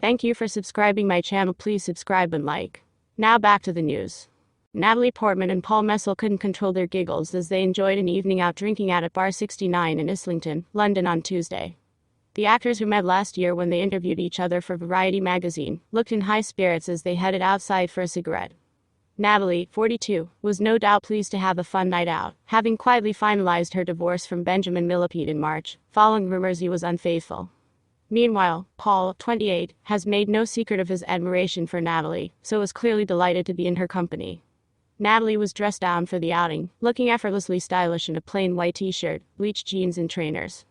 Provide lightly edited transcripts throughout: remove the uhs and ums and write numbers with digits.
Thank you for subscribing my channel. Please subscribe and like. Now back to the news. Natalie Portman and Paul Mescal couldn't control their giggles as they enjoyed an evening out drinking out at Bar 69 in Islington, London on Tuesday. The actors, who met last year when they interviewed each other for Variety magazine, looked in high spirits as they headed outside for a cigarette. Natalie, 42, was no doubt pleased to have a fun night out, having quietly finalized her divorce from Benjamin Millepied in March, following rumors he was unfaithful. Meanwhile, Paul, 28, has made no secret of his admiration for Natalie, so was clearly delighted to be in her company. Natalie was dressed down for the outing, looking effortlessly stylish in a plain white t-shirt, bleached jeans and trainers.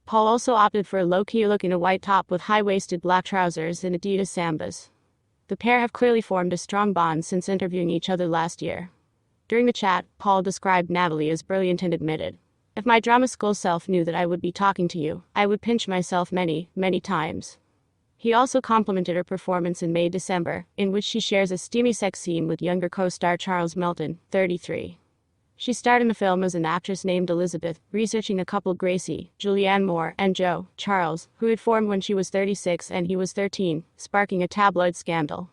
Paul also opted for a low-key look in a white top with high-waisted black trousers and Adidas Sambas. The pair have clearly formed a strong bond since interviewing each other last year. During the chat, Paul described Natalie as brilliant and admitted, "If my drama school self knew that I would be talking to you, I would pinch myself many, many times." He also complimented her performance in May-December, in which she shares a steamy sex scene with younger co-star Charles Melton, 33. She starred in the film as an actress named Elizabeth, researching a couple, Gracie, Julianne Moore, and Joe, Charles, who had formed when she was 36 and he was 13, sparking a tabloid scandal.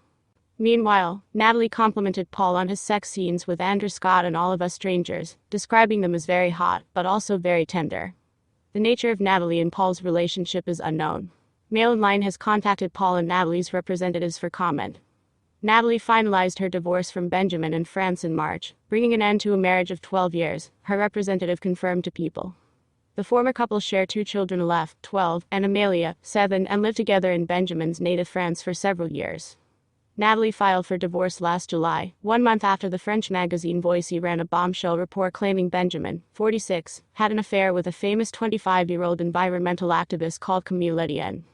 Meanwhile, Natalie complimented Paul on his sex scenes with Andrew Scott and All of Us Strangers, describing them as very hot, but also very tender. The nature of Natalie and Paul's relationship is unknown. Mail Online has contacted Paul and Natalie's representatives for comment. Natalie finalized her divorce from Benjamin in France in March, bringing an end to a marriage of 12 years, her representative confirmed to People. The former couple share 2 children, Aleph, 12, and Amelia, 7, and live together in Benjamin's native France for several years. Natalie filed for divorce last July, 1 month after the French magazine Voici ran a bombshell report claiming Benjamin, 46, had an affair with a famous 25-year-old environmental activist called Camille Etienne.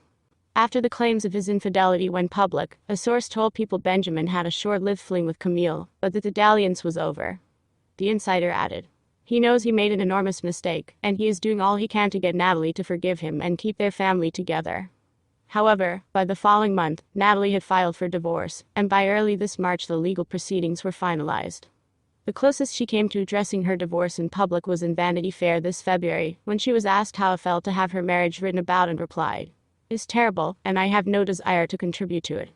After the claims of his infidelity went public, a source told People Benjamin had a short-lived fling with Camille, but that the dalliance was over. The insider added, "He knows he made an enormous mistake, and he is doing all he can to get Natalie to forgive him and keep their family together." However, by the following month, Natalie had filed for divorce, and by early this March the legal proceedings were finalized. The closest she came to addressing her divorce in public was in Vanity Fair this February, when she was asked how it felt to have her marriage written about and replied, "It's terrible, and I have no desire to contribute to it."